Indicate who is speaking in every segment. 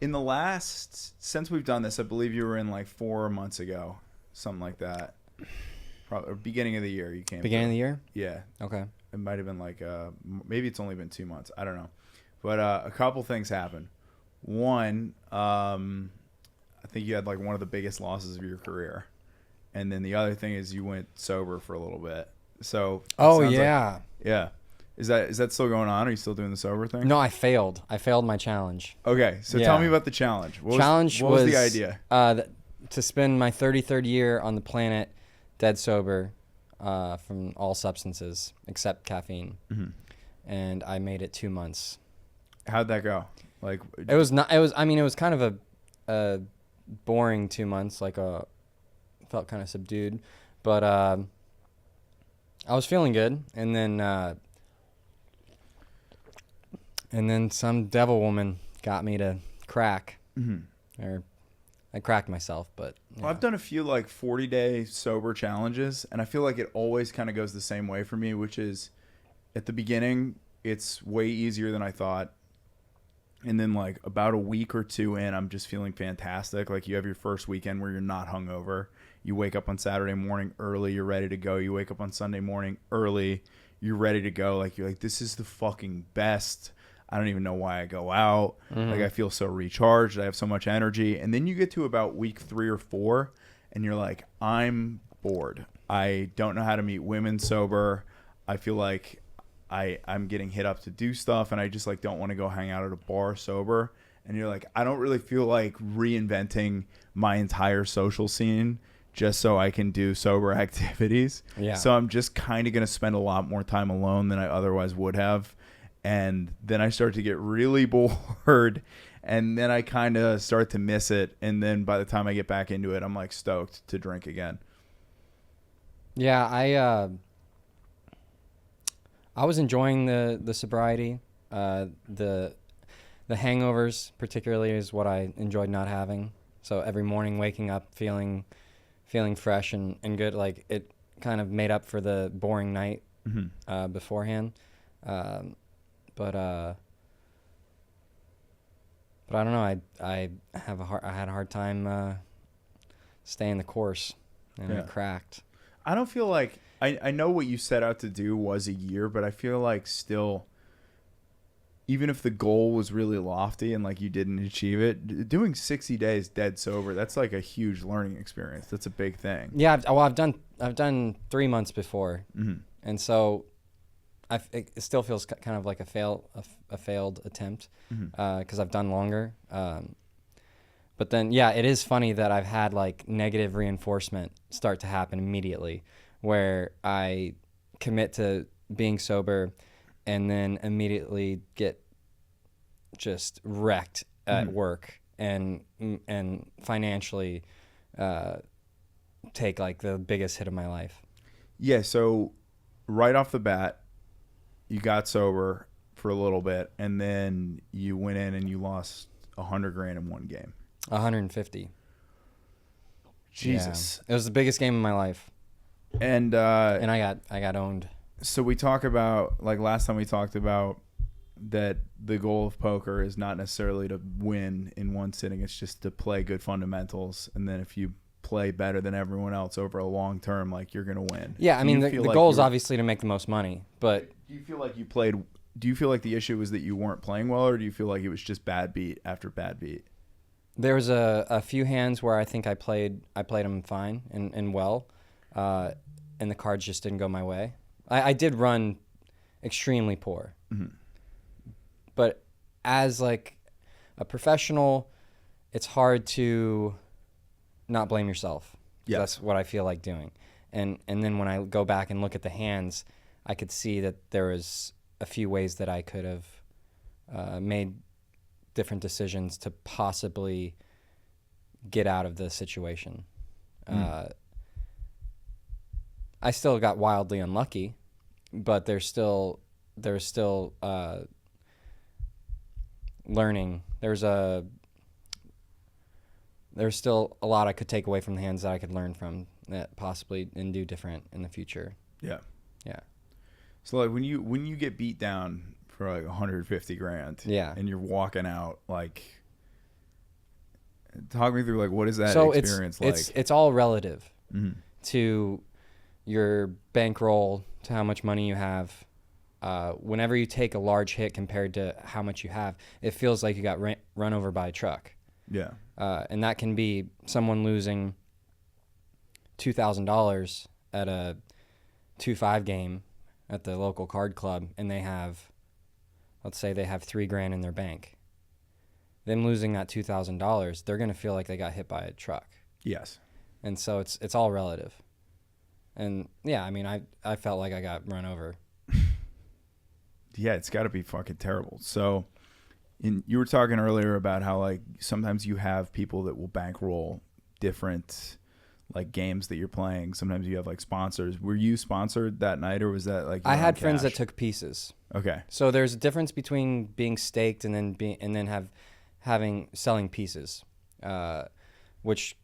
Speaker 1: in the last, since we've done this, I believe you were in like 4 months ago, something like that. Probably or beginning of the year you came.
Speaker 2: Beginning of the year?
Speaker 1: Yeah.
Speaker 2: Okay.
Speaker 1: It might have been like maybe it's only been 2 months. I don't know, but a couple things happened. One, I think you had like one of the biggest losses of your career, and then the other thing is you went sober for a little bit. So.
Speaker 2: Oh yeah.
Speaker 1: Yeah. Is that still going on? Are you still doing the sober thing?
Speaker 2: No, I failed. I failed my challenge.
Speaker 1: Okay, so
Speaker 2: Yeah.
Speaker 1: Tell me about the challenge. What was the idea?
Speaker 2: To spend my 33rd year on the planet dead sober from all substances except caffeine.
Speaker 1: Mm-hmm.
Speaker 2: And I made it 2 months.
Speaker 1: How'd that go? Like
Speaker 2: it was not. It was. I mean, it was kind of a boring 2 months. Like felt kind of subdued, but I was feeling good, and then some devil woman got me to crack.
Speaker 1: Mm-hmm.
Speaker 2: Or I cracked myself, but yeah.
Speaker 1: Well, I've done a few like 40-day sober challenges, and I feel like it always kind of goes the same way for me, which is at the beginning it's way easier than I thought, and then like about a week or two in, I'm just feeling fantastic. Like you have your first weekend where you're not hungover. You wake up on Saturday morning early, you're ready to go. You wake up on Sunday morning early, you're ready to go. Like you're like, this is the fucking best. I don't even know why I go out.
Speaker 2: Mm-hmm.
Speaker 1: Like I feel so recharged. I have so much energy. And then you get to about week 3 or 4 and you're like, I'm bored. I don't know how to meet women sober. I feel like I'm getting hit up to do stuff and I just like don't want to go hang out at a bar sober. And you're like, I don't really feel like reinventing my entire social scene just so I can do sober activities.
Speaker 2: Yeah.
Speaker 1: So I'm just kind of going to spend a lot more time alone than I otherwise would have. And then I start to get really bored, and then I kind of start to miss it. And then by the time I get back into it, I'm like stoked to drink again.
Speaker 2: Yeah, I was enjoying the sobriety. The hangovers particularly is what I enjoyed not having. So every morning waking up feeling fresh and good, like it kind of made up for the boring night beforehand. But I don't know. I had a hard time staying the course, and it cracked.
Speaker 1: I don't feel like I know what you set out to do was a year, but I feel like still, even if the goal was really lofty and like you didn't achieve it, doing 60 days dead sober, that's like a huge learning experience. That's a big thing.
Speaker 2: Yeah, I've done 3 months before, and so. It still feels kind of like a failed attempt because I've done longer. But then, yeah, it is funny that I've had like negative reinforcement start to happen immediately where I commit to being sober and then immediately get just wrecked at work and financially take like the biggest hit of my life.
Speaker 1: Yeah, so right off the bat, you got sober for a little bit, and then you went in and you lost $100,000 in one game.
Speaker 2: 150.
Speaker 1: Jesus,
Speaker 2: yeah. It was the biggest game of my life,
Speaker 1: and
Speaker 2: I got owned.
Speaker 1: So we talk about, like last time we talked about that the goal of poker is not necessarily to win in one sitting; it's just to play good fundamentals, and then if you play better than everyone else over a long term, like you're gonna win.
Speaker 2: Yeah, I mean the goal is obviously to make the most money, but
Speaker 1: do you feel like you played? Do you feel like the issue was that you weren't playing well, or do you feel like it was just bad beat after bad beat?
Speaker 2: There was a few hands where I think I played them fine and well, and the cards just didn't go my way. I did run extremely poor, but as like a professional, it's hard to not blame yourself. Yeah, that's what I feel like doing. And then when I go back and look at the hands, I could see that there was a few ways that I could have made different decisions to possibly get out of the situation. I still got wildly unlucky, but there's still learning. There's still a lot I could take away from the hands that I could learn from that possibly and do different in the future.
Speaker 1: Yeah.
Speaker 2: Yeah.
Speaker 1: So like when you get beat down for like $150,000,
Speaker 2: yeah,
Speaker 1: and you're walking out, like Talk me through like what is that
Speaker 2: So
Speaker 1: experience like?
Speaker 2: it's all relative
Speaker 1: Mhm.
Speaker 2: to your bankroll, to how much money you have. Whenever you take a large hit compared to how much you have, it feels like you got run over by a truck.
Speaker 1: Yeah.
Speaker 2: And that can be someone losing $2,000 at a 2-5 game at the local card club, and they have, let's say they have $3,000 in their bank. Them losing that $2,000, they're going to feel like they got hit by a truck.
Speaker 1: Yes.
Speaker 2: And so it's all relative. And yeah, I mean, I felt like I got run over.
Speaker 1: Yeah, it's got to be fucking terrible. So, you were talking earlier about how like sometimes you have people that will bankroll different like games that you're playing. Sometimes you have like sponsors. Were you sponsored that night, or was that like
Speaker 2: I had friends
Speaker 1: cash?
Speaker 2: that took pieces.
Speaker 1: Okay.
Speaker 2: So there's a difference between being staked and then selling pieces, which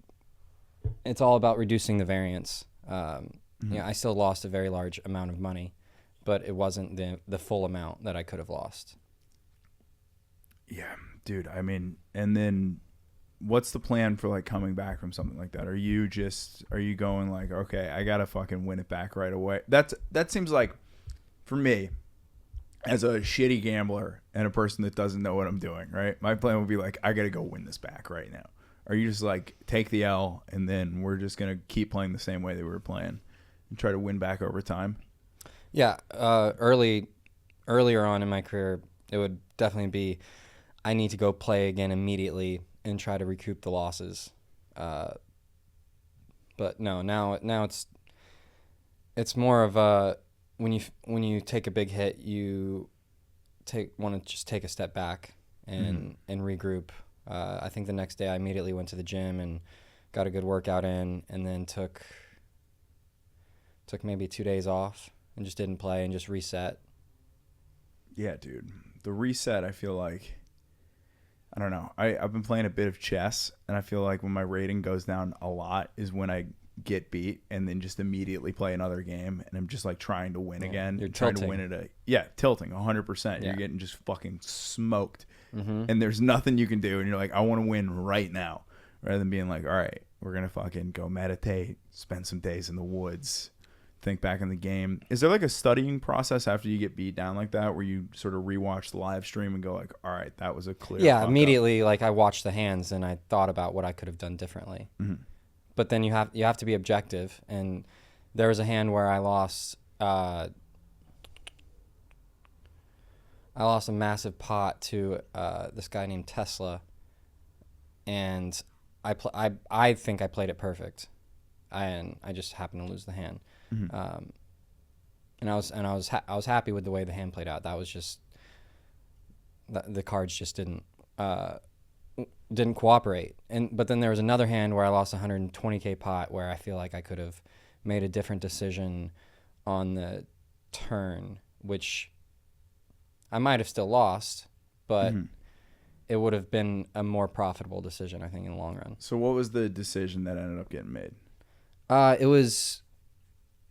Speaker 2: it's all about reducing the variance. I still lost a very large amount of money, but it wasn't the full amount that I could have lost.
Speaker 1: Yeah, dude. I mean, and then what's the plan for like coming back from something like that? Are you going like, okay, I gotta fucking win it back right away? That seems like, for me, as a shitty gambler and a person that doesn't know what I'm doing, right? My plan would be like, I gotta go win this back right now. Are you just like take the L and then we're just gonna keep playing the same way that we were playing and try to win back over time?
Speaker 2: Yeah, earlier on in my career, it would definitely be, I need to go play again immediately and try to recoup the losses. But no, now it's more of a, when you take a big hit, you want to just take a step back and regroup. I think the next day I immediately went to the gym and got a good workout in, and then took maybe 2 days off and just didn't play and just reset.
Speaker 1: Yeah, dude. The reset, I feel like, I don't know. I've been playing a bit of chess, and I feel like when my rating goes down a lot is when I get beat and then just immediately play another game, and I'm just like trying to win again.
Speaker 2: You're
Speaker 1: trying
Speaker 2: tilting.
Speaker 1: to win tilting 100%.
Speaker 2: Yeah.
Speaker 1: You're getting just fucking smoked,
Speaker 2: Mm-hmm.
Speaker 1: and there's nothing you can do, and you're like, I want to win right now, rather than being like, all right, we're gonna fucking go meditate, spend some days in the woods, think back in the game. Is there like a studying process after you get beat down like that, where you sort of rewatch the live stream and go like, all right, that was a clear
Speaker 2: Yeah,
Speaker 1: fuck
Speaker 2: immediately, like I watched the hands and I thought about what I could have done differently.
Speaker 1: Mm-hmm.
Speaker 2: But then you have to be objective, and there was a hand where I lost a massive pot to this guy named Tesla, and I think I played it perfect, and I just happened to lose the hand.
Speaker 1: Mm-hmm.
Speaker 2: And I was happy with the way the hand played out. That was just the cards just didn't cooperate. But then there was another hand where I lost a $120K pot, where I feel like I could have made a different decision on the turn, which I might have still lost, but it would have been a more profitable decision, I think, in the long run.
Speaker 1: So what was the decision that ended up getting made?
Speaker 2: It was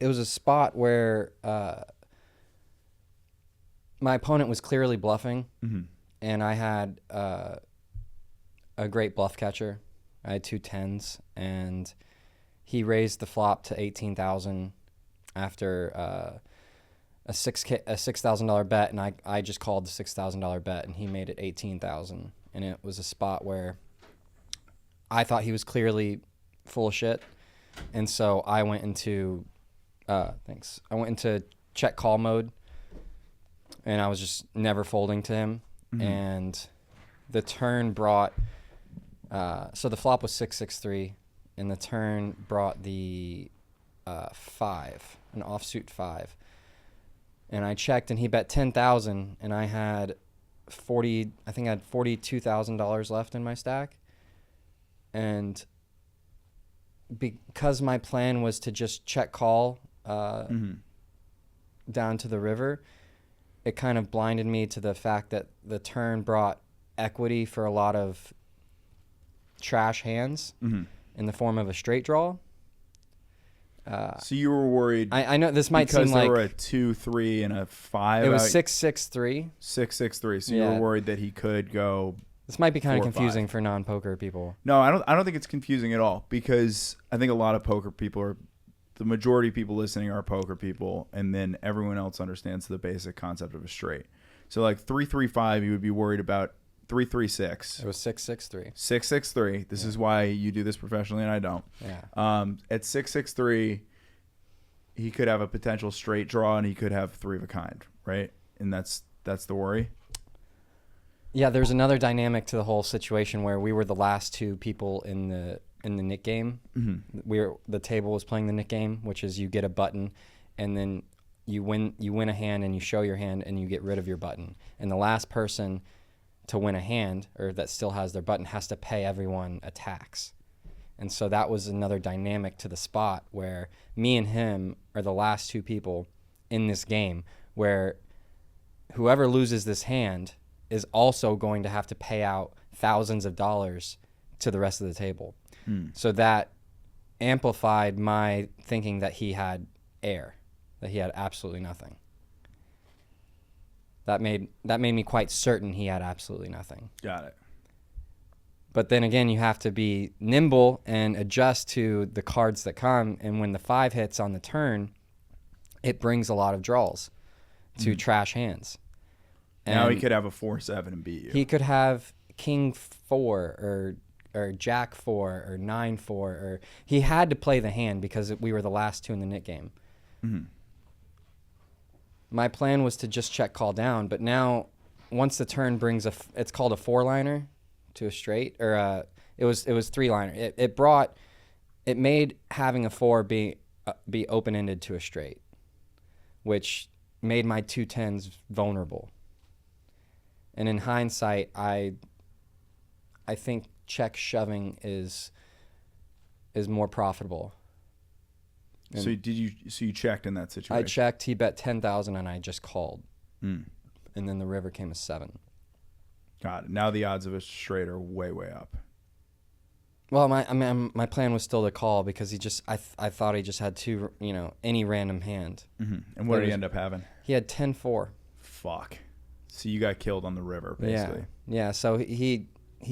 Speaker 2: a spot where my opponent was clearly bluffing, and I had a great bluff catcher. I had 2 10s, and he raised the flop to 18,000 after a $6,000 bet, and I just called the $6,000 bet, and he made it 18,000, and it was a spot where I thought he was clearly full of shit, and so I went into check call mode, and I was just never folding to him, and the turn brought. So the flop was 6-6-3, and the turn brought the 5, an offsuit 5. And I checked, and he bet 10,000, and I had $42,000 left in my stack. And because my plan was to just check call down to the river, it kind of blinded me to the fact that the turn brought equity for a lot of trash hands in the form of a straight draw.
Speaker 1: So you were worried.
Speaker 2: I know this might seem like
Speaker 1: because there were a 2, 3, and a 5.
Speaker 2: It was 6-6-3.
Speaker 1: 6-6-3. So
Speaker 2: Yeah.
Speaker 1: you were worried that he could go
Speaker 2: This might be kind of
Speaker 1: 4 or 5.
Speaker 2: confusing for non-poker people.
Speaker 1: No, I don't think it's confusing at all, because I think a lot of poker people are, the majority of people listening are poker people, and then everyone else understands the basic concept of a straight. So like 3-3-5, you would be worried about 3-3-6.
Speaker 2: It was 6-6-3.
Speaker 1: 6-6-3. This is why you do this professionally and I don't.
Speaker 2: Yeah.
Speaker 1: At 6-6-3, he could have a potential straight draw and he could have 3 of a kind, right? And that's the worry.
Speaker 2: Yeah, there's another dynamic to the whole situation where we were the last 2 people in the Nick game. Mm-hmm. The table was playing the Nick game, which is you get a button, and then you win a hand, and you show your hand, and you get rid of your button. And the last person to win a hand, or that still has their button, has to pay everyone a tax. And so that was another dynamic to the spot where me and him are the last 2 people in this game, where whoever loses this hand is also going to have to pay out thousands of dollars to the rest of the table. So that amplified my thinking that he had air, that he had absolutely nothing. That made me quite certain he had absolutely nothing.
Speaker 1: Got it.
Speaker 2: But then again, you have to be nimble and adjust to the cards that come. And when the 5 hits on the turn, it brings a lot of draws to trash hands. And
Speaker 1: now he could have a 4-7 and beat you.
Speaker 2: He could have King 4 or Jack 4 or 9-4, or he had to play the hand because we were the last 2 in the Nick game. Mm-hmm. My plan was to just check call down, but now once the turn brings it's called a 4-liner to a straight, or it was 3-liner. It made having a 4 be open-ended to a straight, which made my 2 10s vulnerable. And in hindsight, I think check shoving is more profitable. And
Speaker 1: so you checked in that situation?
Speaker 2: I checked. He bet 10,000, and I just called. And then the river came a 7.
Speaker 1: Got it. Now the odds of a straight are way, way up.
Speaker 2: Well, my plan was still to call because I thought he just had 2, any random hand.
Speaker 1: Mm-hmm. And what did he end up having?
Speaker 2: He had 10-4.
Speaker 1: Fuck. So you got killed on the river, basically.
Speaker 2: Yeah. So he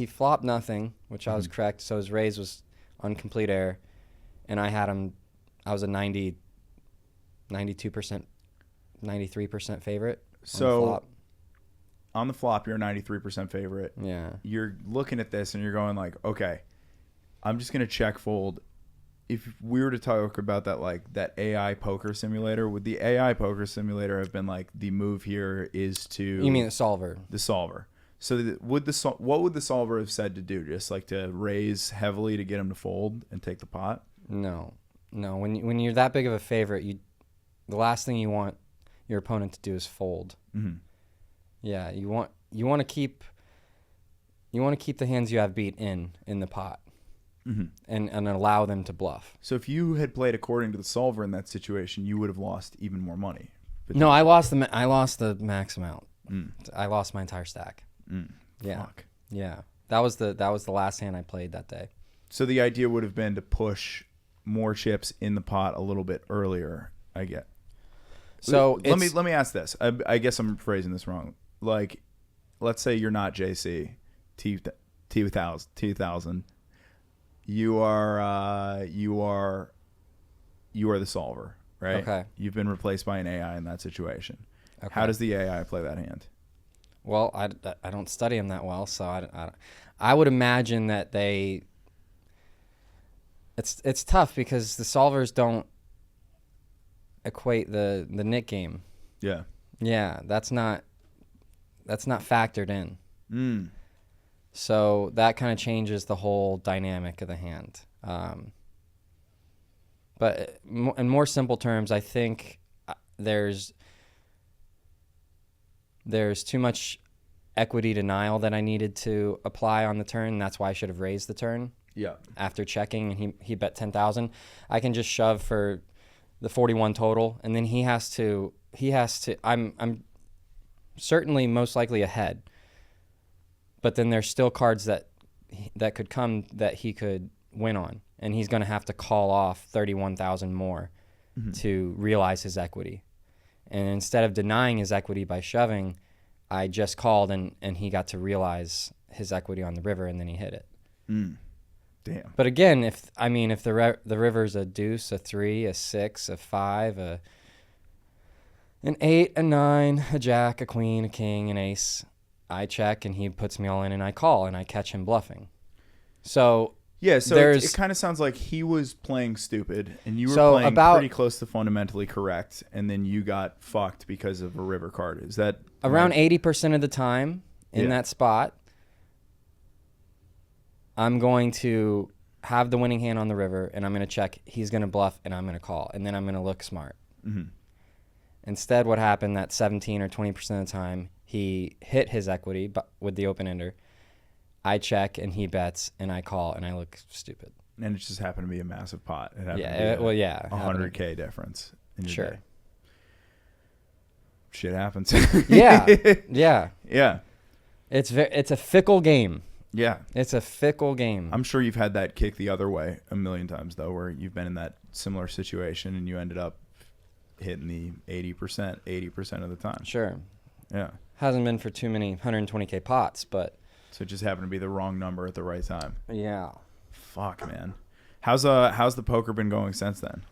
Speaker 2: flopped nothing, which I was correct. So his raise was on complete air, and I had him. I was a 92%, 93% favorite.
Speaker 1: So on the flop, you're a 93% favorite.
Speaker 2: Yeah.
Speaker 1: You're looking at this and you're going like, okay, I'm just gonna check fold. If we were to talk about that, like that AI poker simulator, would the AI poker simulator have been like, the move here is to...
Speaker 2: You mean the solver?
Speaker 1: The solver. So what would the solver have said to do? Just like to raise heavily to get him to fold and take the pot?
Speaker 2: No. When you're that big of a favorite, the last thing you want your opponent to do is fold. Mm-hmm. Yeah, you want to keep the hands you have beat in the pot. Mm-hmm. And allow them to bluff.
Speaker 1: So if you had played according to the solver in that situation, you would have lost even more money.
Speaker 2: No, I lost the max amount. I lost my entire stack. Yeah.
Speaker 1: Fuck.
Speaker 2: Yeah. That was the last hand I played that day.
Speaker 1: So the idea would have been to push more chips in the pot a little bit earlier, I get.
Speaker 2: So
Speaker 1: let me ask this. I guess I'm phrasing this wrong. Like, let's say you're not JC, t1000. You are the solver, right?
Speaker 2: Okay.
Speaker 1: You've been replaced by an AI in that situation. Okay. How does the AI play that hand?
Speaker 2: Well, I don't study them that well, so I would imagine that it's tough because the solvers don't equate the Nick game.
Speaker 1: Yeah.
Speaker 2: Yeah, that's not factored in. So that kind of changes the whole dynamic of the hand. But in more simple terms, I think there's too much equity denial that I needed to apply on the turn. That's why I should have raised the turn.
Speaker 1: Yeah.
Speaker 2: After checking, and he bet 10,000, I can just shove for the 41 total, and then he has to. I'm certainly most likely ahead. But then there's still cards that could come that he could win on, and he's going to have to call off 31,000 more to realize his equity. And instead of denying his equity by shoving, I just called and he got to realize his equity on the river, and then he hit it.
Speaker 1: Damn.
Speaker 2: But again, if the river's a deuce, a 3, a 6, a 5, an 8, a 9, a jack, a queen, a king, an ace, I check and he puts me all in, and I call and I catch him bluffing. So
Speaker 1: yeah, so it kind of sounds like he was playing stupid and you were playing pretty close to fundamentally correct, and then you got fucked because of a river card. Is that
Speaker 2: around 80% of the time in that spot? I'm going to have the winning hand on the river, and I'm going to check. He's going to bluff, and I'm going to call, and then I'm going to look smart.
Speaker 1: Mm-hmm.
Speaker 2: Instead, what happened that 17 or 20% of the time, he hit his equity with the open ender. I check, and he bets, and I call, and I look stupid.
Speaker 1: And it just happened to be a massive pot. It happened
Speaker 2: to be
Speaker 1: $100K difference in your day. Shit happens.
Speaker 2: Yeah. It's a fickle game.
Speaker 1: Yeah.
Speaker 2: It's a fickle game.
Speaker 1: I'm sure you've had that kick the other way a million times, though, where you've been in that similar situation and you ended up hitting the 80% of the time.
Speaker 2: Sure.
Speaker 1: Yeah.
Speaker 2: Hasn't been for too many 120K pots, but...
Speaker 1: So it just happened to be the wrong number at the right time.
Speaker 2: Yeah.
Speaker 1: Fuck, man. How's the poker been going since then?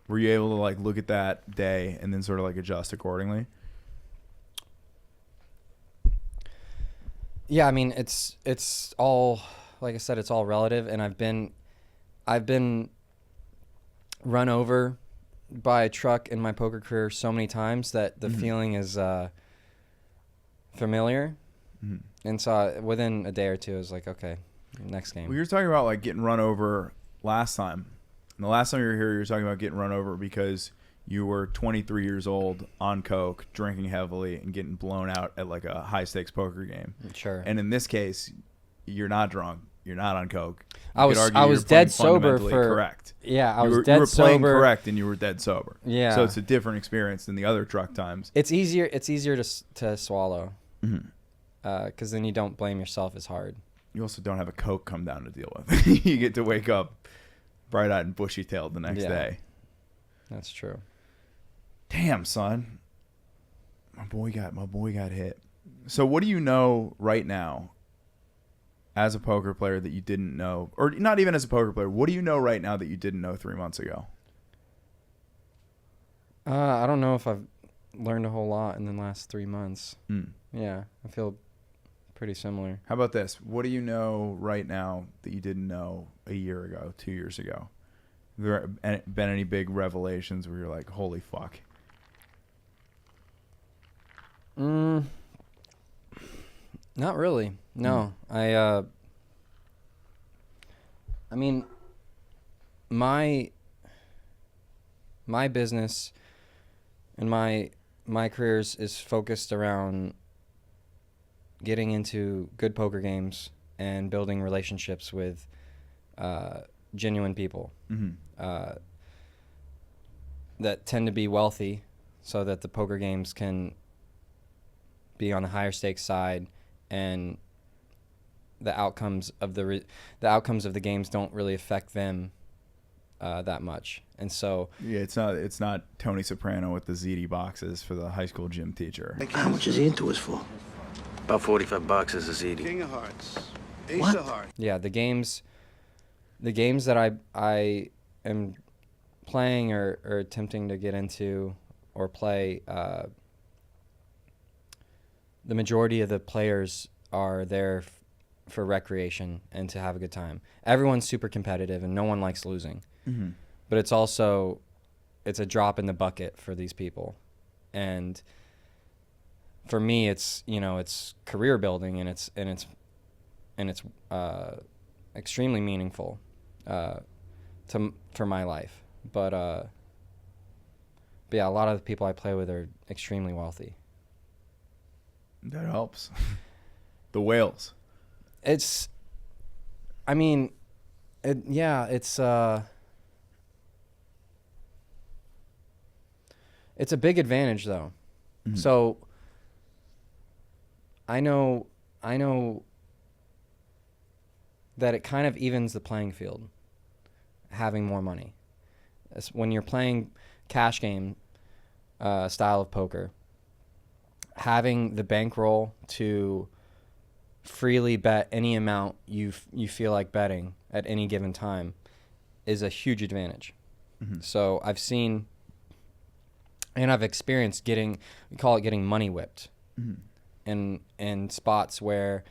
Speaker 1: Were you able to like look at that day and then sort of like adjust accordingly?
Speaker 2: Yeah, I mean it's all, like I said, it's all relative, and I've been run over by a truck in my poker career so many times that the feeling is familiar. Mm-hmm. And so within a day or two, I was like, okay, next game.
Speaker 1: Well, you were talking about like getting run over last time. And the last time you were here, you were talking about getting run over because you were 23 years old on coke, drinking heavily, and getting blown out at like a high-stakes poker game.
Speaker 2: Sure.
Speaker 1: And in this case, you're not drunk. You're not on coke.
Speaker 2: I was dead sober for...
Speaker 1: Correct.
Speaker 2: Yeah, I was
Speaker 1: dead sober.
Speaker 2: You were
Speaker 1: playing correct, and you were dead sober.
Speaker 2: Yeah.
Speaker 1: So it's a different experience than the other truck times.
Speaker 2: It's easier to swallow. Mm-hmm. Because then you don't blame yourself as hard.
Speaker 1: You also don't have a coke come down to deal with. You get to wake up bright-eyed and bushy-tailed the next day.
Speaker 2: That's true.
Speaker 1: Damn, son. My boy got hit. So what do you know right now as a poker player that you didn't know? Or not even as a poker player. What do you know right now that you didn't know 3 months ago?
Speaker 2: I don't know if I've learned a whole lot in the last 3 months. Yeah, I feel pretty similar.
Speaker 1: How about this? What do you know right now that you didn't know a year ago, 2 years ago? Have there been any big revelations where you're like, holy fuck?
Speaker 2: Not really. No. I mean, my business and my careers is focused around getting into good poker games and building relationships with genuine people that tend to be wealthy, so that the poker games can be on the higher stakes side, and the outcomes of the games don't really affect them that much. And so
Speaker 1: it's not Tony Soprano with the ZD boxes for the high school gym teacher.
Speaker 3: How much is he into us for?
Speaker 4: About $45 is a ZD.
Speaker 3: King of Hearts. Ace of Hearts.
Speaker 2: Yeah, the games that I am playing or attempting to get into or play, the majority of the players are there for recreation and to have a good time. Everyone's super competitive and no one likes losing. Mm-hmm. But it's a drop in the bucket for these people. And for me, it's career building, and it's extremely meaningful for my life. But yeah, a lot of the people I play with are extremely wealthy.
Speaker 1: That helps. The whales.
Speaker 2: It's a big advantage, though. Mm-hmm. So I know that it kind of evens the playing field, having more money. When you're playing cash game style of poker, having the bankroll to freely bet any amount you feel like betting at any given time is a huge advantage. So I've seen and I've experienced we call it getting money whipped in spots where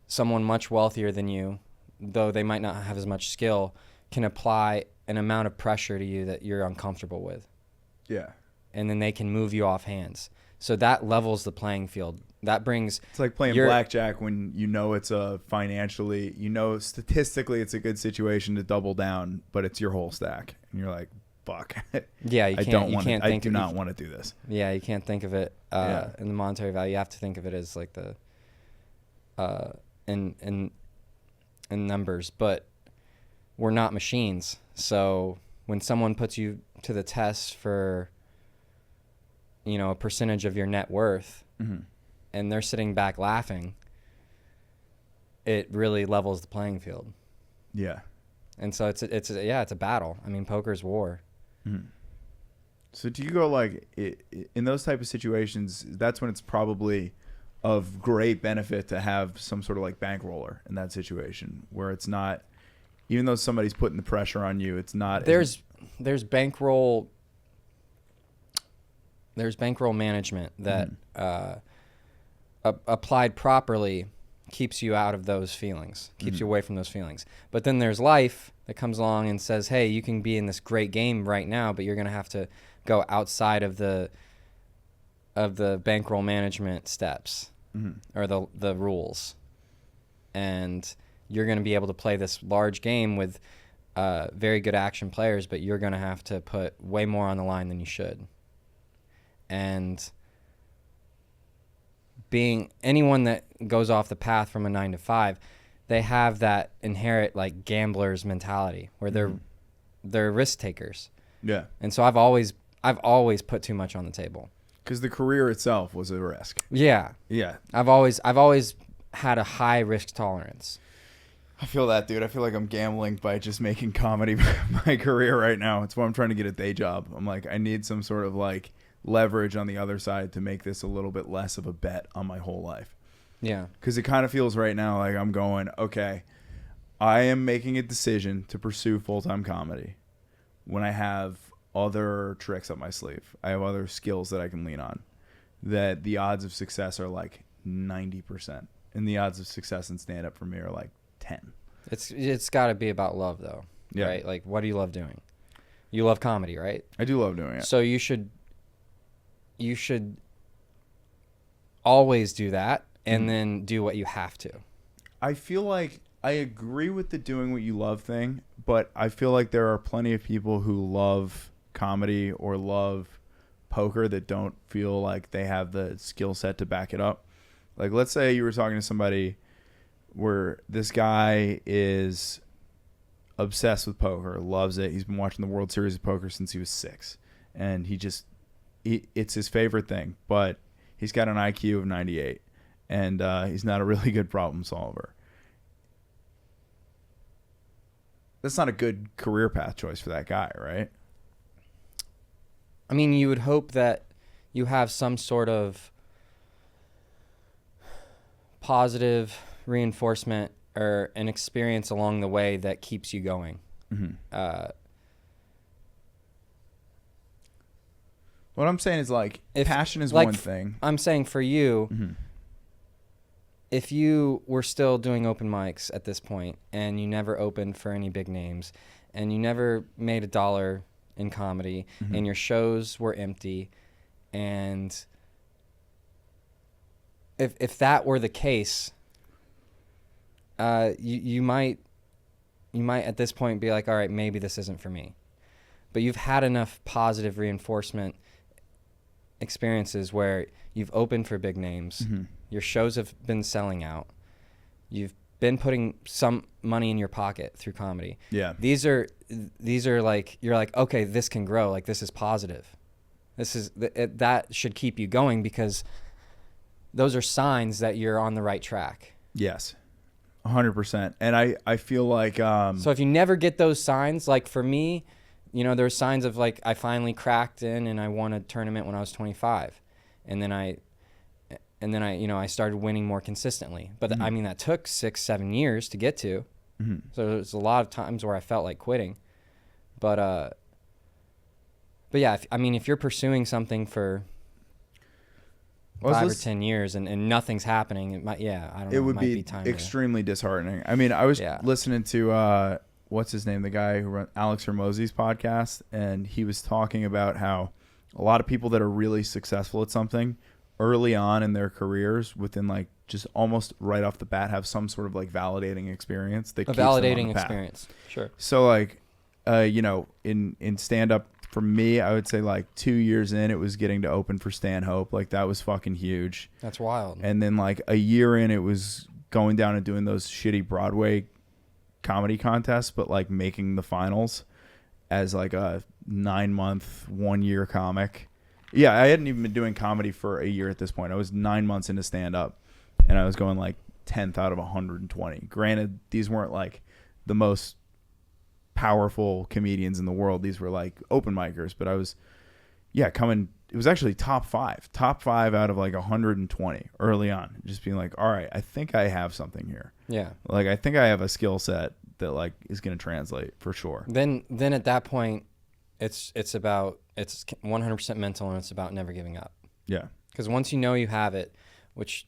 Speaker 2: someone much wealthier than you, though they might not have as much skill, can apply an amount of pressure to you that you're uncomfortable with. Yeah. And then they can move you off hands. So that levels the playing field. That brings...
Speaker 1: It's like playing blackjack when you know it's a financially... You know statistically it's a good situation to double down, but it's your whole stack. And you're like, fuck.
Speaker 2: Yeah,
Speaker 1: I do not want to do this.
Speaker 2: Yeah, you can't think of it in the monetary value. You have to think of it as like the... in numbers. But we're not machines. So when someone puts you to the test for... a percentage of your net worth, and they're sitting back laughing, it really levels the playing field. Yeah. And so it's a battle. I mean, poker's war.
Speaker 1: So do you go like in those type of situations? That's when it's probably of great benefit to have some sort of like bankroller in that situation where it's not, even though somebody's putting the pressure on you, it's not.
Speaker 2: There's bankroll. There's bankroll management that applied properly keeps you out of those feelings, keeps you away from those feelings. But then there's life that comes along and says, hey, you can be in this great game right now, but you're going to have to go outside of the bankroll management steps or the rules. And you're going to be able to play this large game with very good action players, but you're going to have to put way more on the line than you should. And being anyone that goes off the path from a 9 to 5, they have that inherent like gamblers mentality where they're risk takers. Yeah. And so I've always put too much on the table.
Speaker 1: Because the career itself was a risk.
Speaker 2: Yeah. Yeah. I've always had a high risk tolerance.
Speaker 1: I feel that, dude. I feel like I'm gambling by just making comedy my career right now. It's why I'm trying to get a day job. I'm like, I need some sort of like leverage on the other side to make this a little bit less of a bet on my whole life. Yeah. Because it kind of feels right now like I'm going, okay, I am making a decision to pursue full-time comedy when I have other tricks up my sleeve. I have other skills that I can lean on, that the odds of success are like 90%. And the odds of success in stand-up for me are like 10.
Speaker 2: It's got to be about love, though. Yeah. Right? Like, what do you love doing? You love comedy, right?
Speaker 1: I do love doing it.
Speaker 2: So you should always do that and then do what you have to.
Speaker 1: I feel like I agree with the doing what you love thing, but I feel like there are plenty of people who love comedy or love poker that don't feel like they have the skill set to back it up. Like, let's say you were talking to somebody where this guy is obsessed with poker, loves it. He's been watching the World Series of Poker since he was 6, and it's his favorite thing, but he's got an IQ of 98, and he's not a really good problem solver. That's not a good career path choice for that guy, right?
Speaker 2: I mean, you would hope that you have some sort of positive reinforcement or an experience along the way that keeps you going.
Speaker 1: What I'm saying is, like, passion is one thing.
Speaker 2: I'm saying for you, if you were still doing open mics at this point and you never opened for any big names and you never made $1 in comedy and your shows were empty, and if that were the case, you might at this point be like, all right, maybe this isn't for me. But you've had enough positive reinforcement experiences where you've opened for big names, your shows have been selling out, you've been putting some money in your pocket through comedy. Yeah. These are like, you're like, okay, this can grow. Like, this is positive. That should keep you going because those are signs that you're on the right track.
Speaker 1: Yes. 100%. And I feel like
Speaker 2: so if you never get those signs, like for me, there were signs of like I finally cracked in and I won a tournament when I was 25, and then and then I started winning more consistently. But I mean, that took 6-7 years to get to. So there's a lot of times where I felt like quitting. But yeah, if you're pursuing something for 5 or 10 years and nothing's happening, it might, I don't know.
Speaker 1: It would
Speaker 2: might
Speaker 1: be
Speaker 2: time
Speaker 1: extremely disheartening. I mean, I was listening to, what's his name? The guy who runs Alex Hormozi's podcast. And he was talking about how a lot of people that are really successful at something early on in their careers, within like just almost right off the bat, have some sort of like validating experience. That keeps them on the path.
Speaker 2: Experience. Sure.
Speaker 1: So like, in stand up for me, I would say like 2 years in, it was getting to open for Stanhope. Like that was fucking huge.
Speaker 2: That's wild.
Speaker 1: And then like a year in, it was going down and doing those shitty Broadway comedy contests, but like making the finals as like a 9-month, 1 year comic. Yeah, I hadn't even been doing comedy for a year at this point. I was 9 months into stand up, and I was going like 10th out of 120. Granted, these weren't like the most powerful comedians in the world. These were like open micers, but I was coming. It was actually top five out of like 120 early on, just being like, all right, I think I have something here. Yeah, like I think I have a skill set that like is going to translate for sure.
Speaker 2: Then at that point, it's 100% mental, and it's about never giving up. Yeah, because once you know you have it, which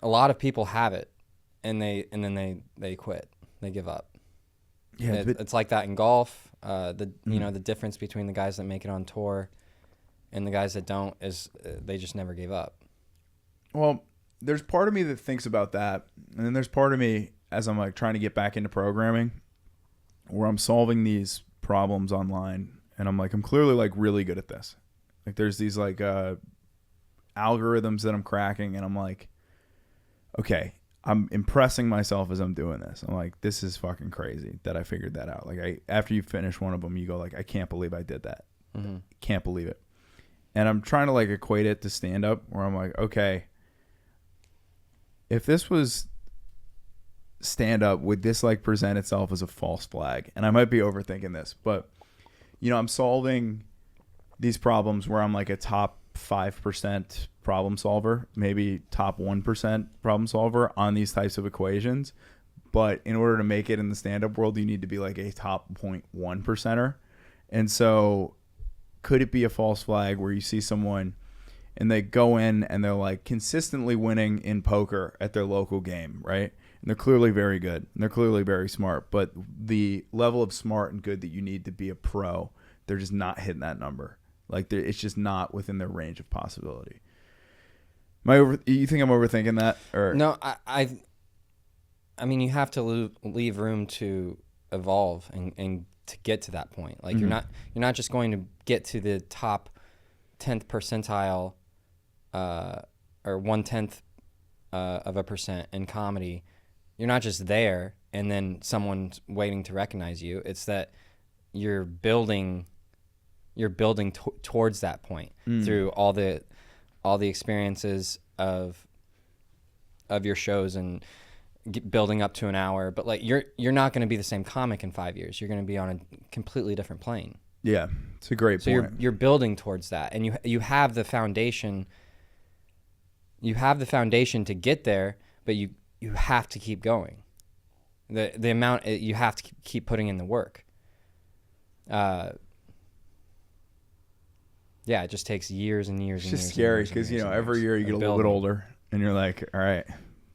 Speaker 2: a lot of people have it, and then they quit, they give up. Yeah, it's like that in golf. The difference between the guys that make it on tour and the guys that don't is they just never gave up.
Speaker 1: Well, there's part of me that thinks about that, and then there's part of me as I'm like trying to get back into programming, where I'm solving these problems online, and I'm like, I'm clearly like really good at this. Like there's these like algorithms that I'm cracking, and I'm like, okay, I'm impressing myself as I'm doing this. I'm like, this is fucking crazy that I figured that out. Like after you finish one of them, you go like, I can't believe I did that. Can't believe it. And I'm trying to like equate it to stand up, where I'm like, okay, if this was stand up, would this like present itself as a false flag? And I might be overthinking this, but I'm solving these problems where I'm like a top 5% problem solver, maybe top 1% problem solver on these types of equations. But in order to make it in the stand-up world, you need to be like a top 0.1%er. And so could it be a false flag where you see someone and they go in and they're like consistently winning in poker at their local game, right? And they're clearly very good, and they're clearly very smart, but the level of smart and good that you need to be a pro, they're just not hitting that number. Like it's just not within their range of possibility. You think I'm overthinking that? Or
Speaker 2: no? I mean, you have to leave room to evolve and to get to that point. Like you're not just going to get to the top 10th percentile or 1/10 of a percent in comedy. You're not just there and then someone's waiting to recognize you. It's that you're building towards that point through all the experiences of your shows and building up to an hour. But like you're not going to be the same comic in 5 years. You're going to be on a completely different plane.
Speaker 1: Yeah, it's a great point.
Speaker 2: So you're building towards that, and you have the foundation. You have the foundation to get there, but you have to keep going. The amount you have to keep putting in the work. Yeah, it just takes years and years.
Speaker 1: It's just scary because every year you get a little bit older, and you're like, all right,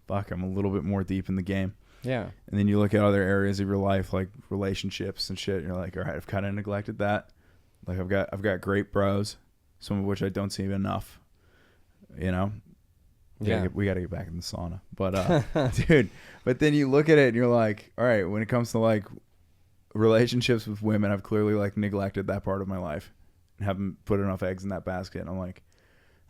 Speaker 1: fuck, I'm a little bit more deep in the game. Yeah. And then you look at other areas of your life, like relationships and shit, and you're like, all right, I've kind of neglected that. Like I've got great bros, some of which I don't see enough. We got to get back in the sauna. But dude, but then you look at it and you're like, all right, when it comes to like relationships with women, I've clearly like neglected that part of my life and haven't put enough eggs in that basket. And I'm like,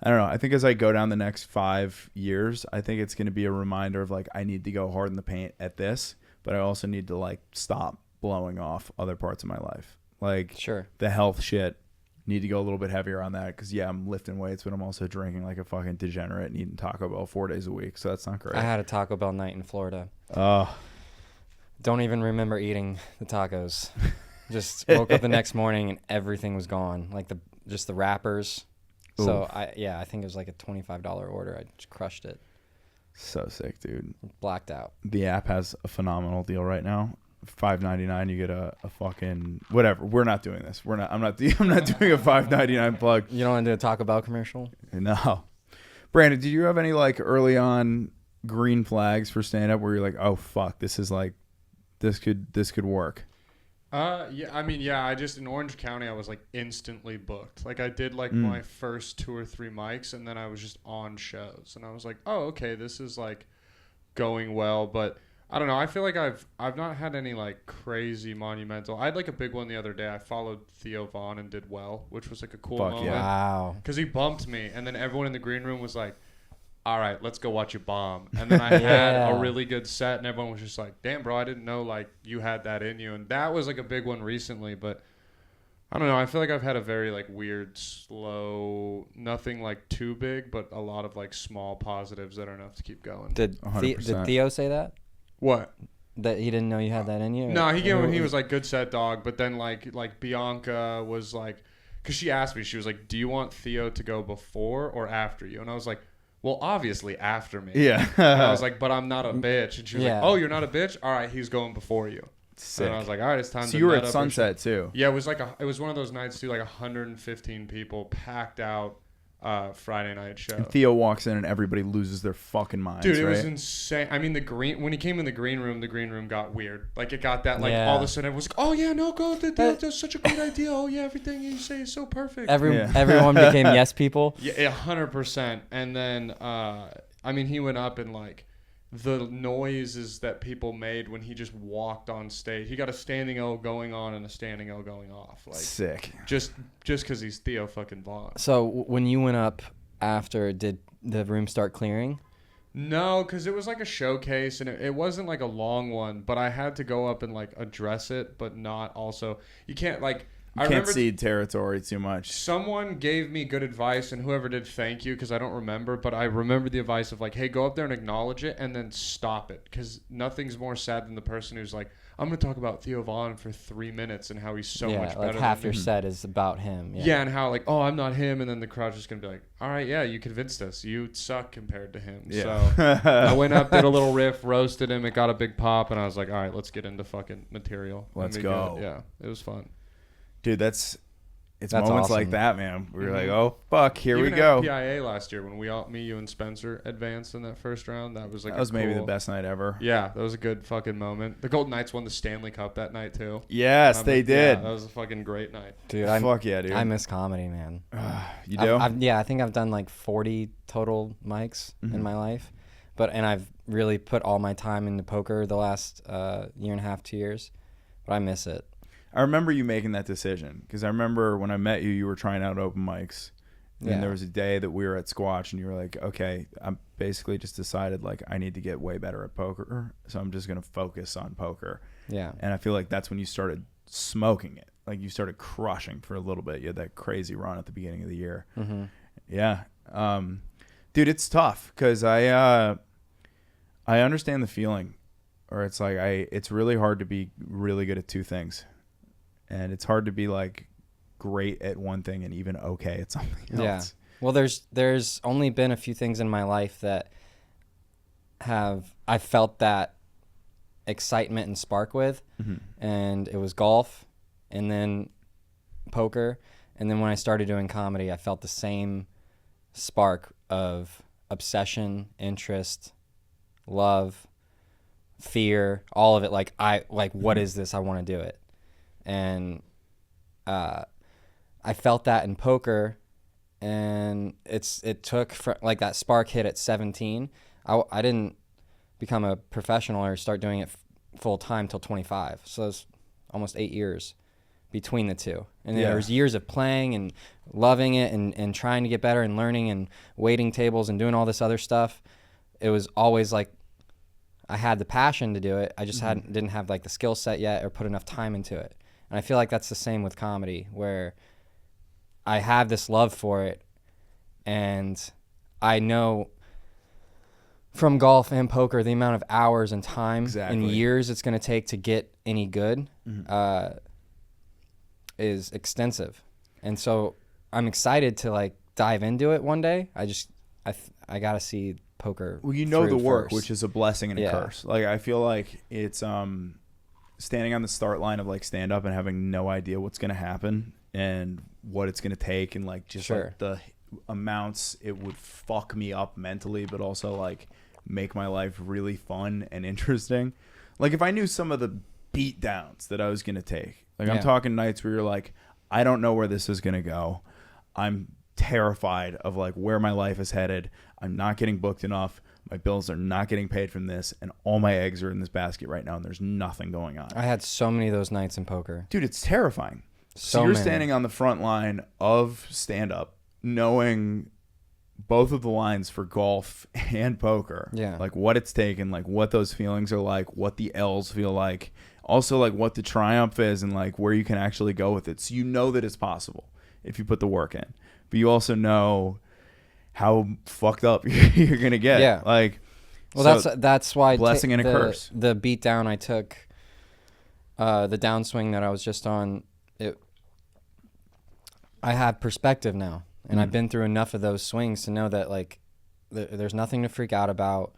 Speaker 1: I don't know. I think as I go down the next 5 years, I think it's going to be a reminder of like, I need to go hard in the paint at this, but I also need to like stop blowing off other parts of my life. Like the health shit, need to go a little bit heavier on that. Cause I'm lifting weights, but I'm also drinking like a fucking degenerate and eating Taco Bell 4 days a week. So that's not great.
Speaker 2: I had a Taco Bell night in Florida. Don't even remember eating the tacos. Just woke up the next morning and everything was gone. Like the wrappers. So I think it was like a $25 order. I just crushed it.
Speaker 1: So sick, dude.
Speaker 2: Blacked out.
Speaker 1: The app has a phenomenal deal right now. $5.99, you get a fucking whatever. We're not doing this. I'm not doing a $5.99 plug.
Speaker 2: You don't want to do a Taco Bell commercial?
Speaker 1: No. Brandon, did you have any like early on green flags for stand up where you're like, oh fuck, this is like this could work?
Speaker 5: I just in Orange County I was like instantly booked. Like I did like my first 2 or 3 mics and then I was just on shows and I was like, oh okay, this is like going well, but I don't know. I feel like I've not had any like crazy monumental. I had like a big one the other day. I followed Theo Vaughn and did well, which was like a cool moment.
Speaker 1: Yeah.
Speaker 2: Wow.
Speaker 5: Because he bumped me, and then everyone in the green room was like, "All right, let's go watch you bomb." And then I had a really good set, and everyone was just like, "Damn, bro, I didn't know like you had that in you." And that was like a big one recently, but I don't know. I feel like I've had a very like weird, slow, nothing like too big, but a lot of like small positives that are enough to keep going.
Speaker 2: Did Theo say that?
Speaker 5: What?
Speaker 2: That he didn't know you had that in you?
Speaker 5: No, he was like, good set, dog. But then like Bianca was like, because she asked me, she was like, do you want Theo to go before or after you? And I was like, well, obviously after me.
Speaker 1: Yeah.
Speaker 5: And I was like, but I'm not a bitch. And she was
Speaker 2: Yeah.
Speaker 5: like, oh, you're not a bitch? All right, he's going before you.
Speaker 1: Sick.
Speaker 5: And I was like, all right, it's time to
Speaker 1: So you were
Speaker 5: nut
Speaker 1: at
Speaker 5: up
Speaker 1: Sunset too.
Speaker 5: Yeah, it was like it was one of those nights too, like 115 people packed out Friday night show.
Speaker 1: And Theo walks in and everybody loses their fucking minds.
Speaker 5: Dude, it was
Speaker 1: right?
Speaker 5: insane. I mean, when he came in the green room got weird. Like it got that all of a sudden everyone was like, oh yeah, no, go, that's such a great idea. Oh yeah, everything you say is so perfect.
Speaker 2: Everyone became yes people.
Speaker 5: Yeah, 100%. And then he went up and like the noises that people made when he just walked on stage. He got a standing O going on and a standing O going off. Like
Speaker 1: sick.
Speaker 5: Just because he's Theo fucking Vaughn.
Speaker 2: So when you went up after, did the room start clearing?
Speaker 5: No, because it was like a showcase and it wasn't like a long one, but I had to go up and like address it, but not also. You can't like.
Speaker 1: You can't cede territory too much.
Speaker 5: Someone gave me good advice, and whoever did, thank you, because I don't remember, but I remember the advice of like, hey, go up there and acknowledge it, and then stop it, because nothing's more sad than the person who's like, I'm going to talk about Theo Vaughn for 3 minutes and how he's so much better.
Speaker 2: Like half your set is about him.
Speaker 5: Yeah, and how like, oh, I'm not him, and then the crowd's just going to be like, all right, yeah, you convinced us. You suck compared to him.
Speaker 1: Yeah.
Speaker 5: So I went up, did a little riff, roasted him, it got a big pop, and I was like, all right, let's get into fucking material.
Speaker 1: Let's go.
Speaker 5: Yeah, it was fun.
Speaker 1: Dude, it's
Speaker 2: That's
Speaker 1: moments
Speaker 2: awesome.
Speaker 1: like that, man. We were like, oh, fuck, here
Speaker 5: Even
Speaker 1: we go.
Speaker 5: at PIA last year when me, you, and Spencer advanced in that first round, that was like
Speaker 1: That was maybe the best night ever.
Speaker 5: Yeah, that was a good fucking moment. The Golden Knights won the Stanley Cup that night too.
Speaker 1: Yes, they did.
Speaker 5: Yeah, that was a fucking great night.
Speaker 2: Dude,
Speaker 1: fuck yeah, dude.
Speaker 2: I miss comedy, man.
Speaker 1: You do?
Speaker 2: I think I've done like 40 total mics in my life, and I've really put all my time into poker the last year and a half, 2 years, but I miss it.
Speaker 1: I remember you making that decision because I remember when I met you, you were trying out open mics. And there was a day that we were at Squatch and you were like, okay, I'm basically just decided like I need to get way better at poker. So I'm just going to focus on poker.
Speaker 2: Yeah.
Speaker 1: And I feel like that's when you started smoking it. Like you started crushing for a little bit. You had that crazy run at the beginning of the year.
Speaker 2: Mm-hmm.
Speaker 1: Yeah. Dude, it's tough because I understand the feeling, or it's like it's really hard to be really good at two things. And it's hard to be like great at one thing and even okay at something else.
Speaker 2: Yeah. Well, there's only been a few things in my life that I felt that excitement and spark with, and it was golf, and then poker, and then when I started doing comedy, I felt the same spark of obsession, interest, love, fear, all of it. Like what is this? I want to do it. And I felt that in poker, and it took like that spark hit at 17. I didn't become a professional or start doing it full time till 25. So it's almost 8 years between the two. And there was years of playing and loving it and trying to get better and learning and waiting tables and doing all this other stuff. It was always like I had the passion to do it. I just didn't have like the skill set yet or put enough time into it. And I feel like that's the same with comedy, where I have this love for it, and I know from golf and poker the amount of hours and time and years it's going to take to get any good is extensive. And so I'm excited to like dive into it one day. I gotta see poker.
Speaker 1: Well, you know the
Speaker 2: through
Speaker 1: work,
Speaker 2: first.
Speaker 1: which is a blessing and a
Speaker 2: Yeah.
Speaker 1: curse. Like I feel like it's standing on the start line of like stand up and having no idea what's gonna happen and what it's gonna take and like just
Speaker 2: Sure.
Speaker 1: like the amounts it would fuck me up mentally, but also like make my life really fun and interesting. Like if I knew some of the beat downs that I was gonna take, like I'm
Speaker 2: Yeah.
Speaker 1: talking nights where you're like, I don't know where this is gonna go. I'm terrified of like where my life is headed. I'm not getting booked enough. My bills are not getting paid from this, and all my eggs are in this basket right now, and there's nothing going on.
Speaker 2: I had so many of those nights in poker.
Speaker 1: Dude, it's terrifying. So
Speaker 2: So
Speaker 1: you're
Speaker 2: many.
Speaker 1: standing on the front line of stand-up, knowing both of the lines for golf and poker.
Speaker 2: Yeah.
Speaker 1: Like what it's taken, like what those feelings are like, what the L's feel like, also like what the triumph is and like where you can actually go with it. So you know that it's possible if you put the work in. But you also know how fucked up you're gonna get.
Speaker 2: Yeah.
Speaker 1: Like,
Speaker 2: Well,
Speaker 1: so
Speaker 2: that's why
Speaker 1: blessing and a curse.
Speaker 2: The beat down I took, the downswing that I was just on, I have perspective now, and I've been through enough of those swings to know that like there's nothing to freak out about.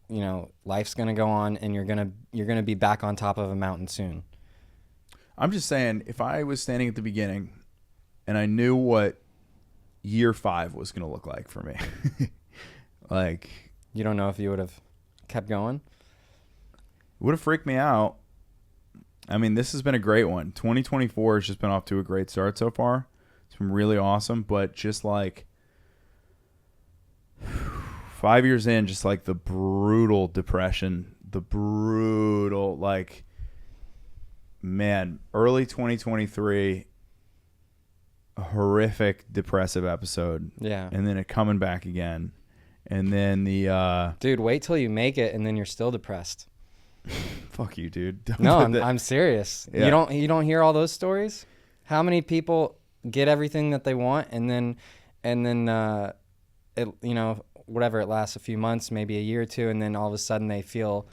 Speaker 2: You know, life's gonna go on, and you're gonna be back on top of a mountain soon.
Speaker 1: I'm just saying, if I was standing at the beginning and I knew what year 5 was gonna look like for me, like
Speaker 2: You don't know if you would have kept going.
Speaker 1: it would have freaked me out. I mean, this has been a great one. 2024 has just been off to a great start so far. It's been really awesome, but just like 5 years in, just like the brutal depression, like, man, early 2023, a horrific depressive episode.
Speaker 2: Yeah.
Speaker 1: And then it coming back again. And then the
Speaker 2: Dude, wait till you make it, and then you're still depressed.
Speaker 1: fuck you, dude. Don't
Speaker 2: No,
Speaker 1: put that-
Speaker 2: I'm serious.
Speaker 1: Yeah.
Speaker 2: You don't hear all those stories? How many people get everything that they want, and then it, you know, whatever, it lasts a few months, maybe a year or two, and then all of a sudden they feel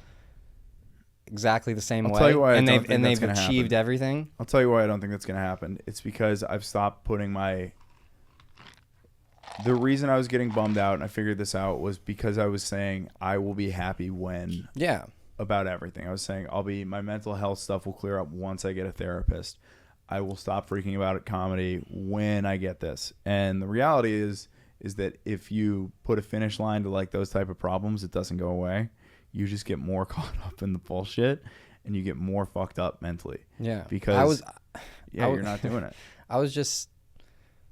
Speaker 2: exactly the same
Speaker 1: I'll
Speaker 2: way,
Speaker 1: tell you why I
Speaker 2: and
Speaker 1: don't
Speaker 2: they've
Speaker 1: think
Speaker 2: and
Speaker 1: that's
Speaker 2: they've
Speaker 1: gonna
Speaker 2: achieved
Speaker 1: happen.
Speaker 2: everything.
Speaker 1: I'll tell you why I don't think that's going to happen. It's because I've stopped putting the reason I was getting bummed out, and I figured this out, was because I was saying I will be happy when
Speaker 2: Yeah.
Speaker 1: about everything. I was saying my mental health stuff will clear up once I get a therapist. I will stop freaking about at comedy when I get this. And the reality is that if you put a finish line to like those type of problems, it doesn't go away. You just get more caught up in the bullshit, and you get more fucked up mentally.
Speaker 2: Yeah.
Speaker 1: Because
Speaker 2: I
Speaker 1: you're not doing it.
Speaker 2: I was just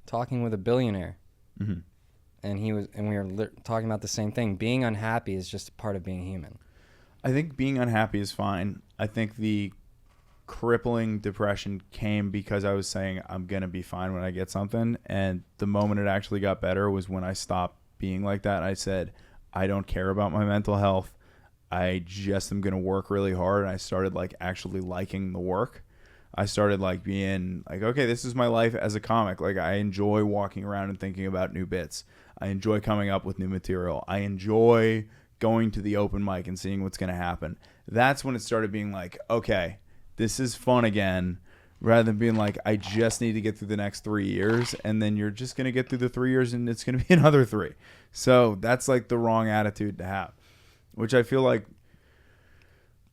Speaker 2: talking with a billionaire,
Speaker 1: Mm-hmm.
Speaker 2: and we were talking about the same thing. Being unhappy is just a part of being human.
Speaker 1: I think being unhappy is fine. I think the crippling depression came because I was saying I'm going to be fine when I get something. And the moment it actually got better was when I stopped being like that. I said, I don't care about my mental health. I just am going to work really hard. And I started like actually liking the work. I started like being like, okay, this is my life as a comic. Like I enjoy walking around and thinking about new bits. I enjoy coming up with new material. I enjoy going to the open mic and seeing what's going to happen. That's when it started being like, okay, this is fun again, rather than being like, I just need to get through the next 3 years, and then you're just going to get through the 3 years and it's going to be another 3. So that's like the wrong attitude to have, which I feel like,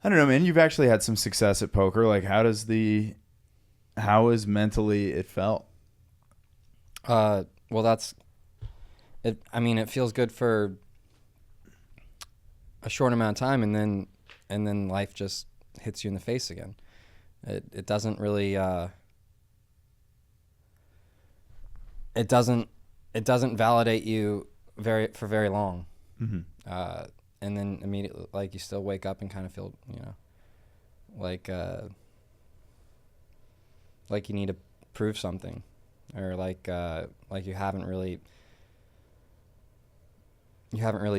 Speaker 1: I don't know, man, you've actually had some success at poker. Like how is mentally it felt?
Speaker 2: Well, that's it. I mean, it feels good for a short amount of time, and then life just hits you in the face again. It doesn't really it doesn't validate you for very long.
Speaker 1: Mm-hmm.
Speaker 2: And then immediately, like, you still wake up and kind of feel, you know, like you need to prove something, or like you haven't really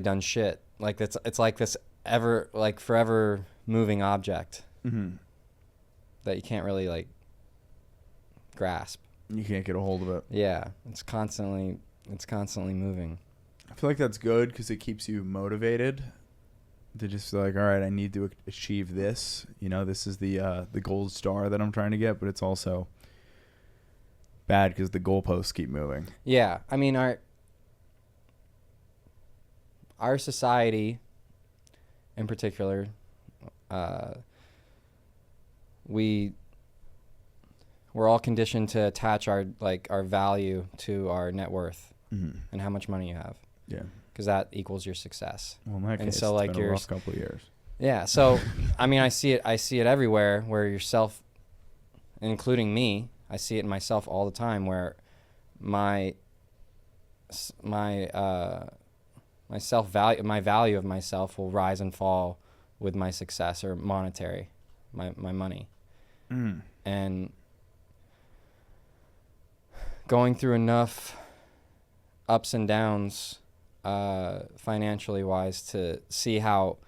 Speaker 2: done shit. Like it's like this forever moving object
Speaker 1: Mm-hmm.
Speaker 2: that you can't really like grasp.
Speaker 1: You can't get a hold of it.
Speaker 2: Yeah, it's constantly moving.
Speaker 1: I feel like that's good because it keeps you motivated to just like, all right, I need to achieve this. You know, this is the gold star that I'm trying to get, but it's also bad because the goalposts keep moving.
Speaker 2: Yeah, I mean our society, in particular, we're all conditioned to attach our value to our net worth and how much money you have.
Speaker 1: Yeah,
Speaker 2: because that equals your success.
Speaker 1: Well, in that
Speaker 2: And
Speaker 1: case,
Speaker 2: so,
Speaker 1: it's
Speaker 2: like,
Speaker 1: been a
Speaker 2: you're
Speaker 1: rough couple of years.
Speaker 2: Yeah, so I mean, I see it everywhere where yourself, including me, I see it in myself all the time where my self-value, my value of myself will rise and fall with my success or monetary, my money. And going through enough ups and downs financially wise to see how